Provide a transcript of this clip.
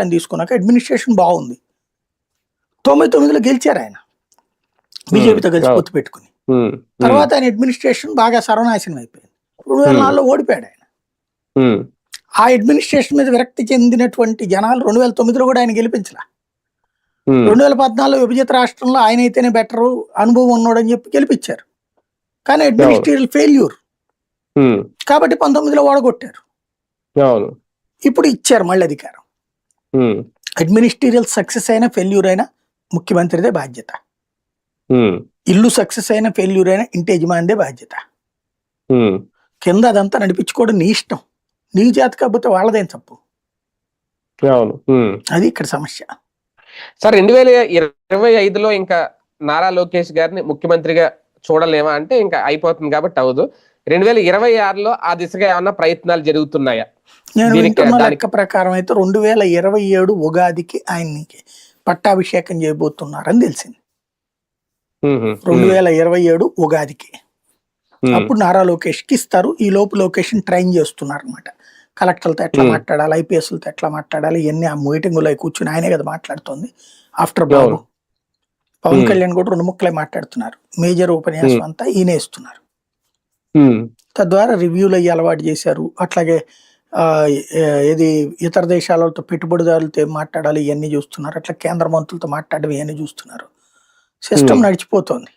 ఆయన తీసుకున్నాక అడ్మినిస్ట్రేషన్ బాగుంది. 99లో గెలిచారు ఆయన బీజేపీతో కలిసి పొత్తు పెట్టుకుని. తర్వాత ఆయన అడ్మినిస్ట్రేషన్ బాగా సర్వనాశనం అయిపోయింది. 2004లో ఓడిపోయాడు ఆయన. ఆ అడ్మినిస్ట్రేషన్ మీద విరక్తి చెందినటువంటి జనాలు 2009లో కూడా ఆయన గెలిపించలా. 2014లో విభజిత రాష్ట్రంలో ఆయన అయితేనే బెటరు, అనుభవం ఉన్నాడని చెప్పి గెలిపించారు. కానీ అడ్మినిస్ట్రేటివ్ ఫెయిల్యూర్ కాబట్టి 19లో ఓడగొట్టారు. ఇప్పుడు ఇచ్చారు మళ్ళీ అధికారం. అడ్మినిస్ట్రేటివ్ సక్సెస్ అయినా ఫెయిల్యూర్ అయినా ముఖ్యమంత్రిదే బాధ్యత. ఇల్లు సక్సెస్ అయినా ఫెయిల్యూర్ అయినా ఇంటి యజమానిదే బాధ్యత. కింద అదంతా నడిపించుకోవడం నీ ఇష్టం, నీ చేత కాకపోతే వాళ్ళదేం తప్పు. అది ఇక్కడ సమస్య. సార్ 2025లో ఇంకా నారా లోకేష్ గారిని ముఖ్యమంత్రిగా చూడలేమా అంటే ఇంకా అయిపోతుంది కాబట్టి అవదు. 2026లో ఆ దిశగా ఏమన్నా ప్రయత్నాలు జరుగుతున్నాయా? నేను వింటున్న లెక్క ప్రకారం అయితే 2027 ఉగాదికి ఆయన్ని పట్టాభిషేకం చేయబోతున్నారని తెలిసింది. 2027 ఉగాదికి అప్పుడు నారా లోకేష్ కి ఇస్తారు. ఈ లోపు లోకేష్ ట్రైన్ చేస్తున్నారు అనమాట. కలెక్టర్లతో ఎట్లా మాట్లాడాలి, ఐపీఎస్లతో ఎట్లా మాట్లాడాలి, ఇవన్నీ ఆ మీటింగులో కూర్చుని ఆయనే కదా మాట్లాడుతోంది. ఆఫ్టర్ బాబు పవన్ కళ్యాణ్ కూడా 2 ముక్కలే మాట్లాడుతున్నారు. మేజర్ ఉపన్యాసం అంతా ఈయన ఇస్తున్నారు. తద్వారా రివ్యూలు అయ్యి అలవాటు చేశారు. అట్లాగే ఇది ఇతర దేశాలతో పెట్టుబడిదారులతో ఏం మాట్లాడాలి ఇవన్నీ చూస్తున్నారు. అట్లా కేంద్ర మంత్రులతో మాట్లాడడం ఇవన్నీ చూస్తున్నారు. సిస్టమ్ నడిచిపోతుంది.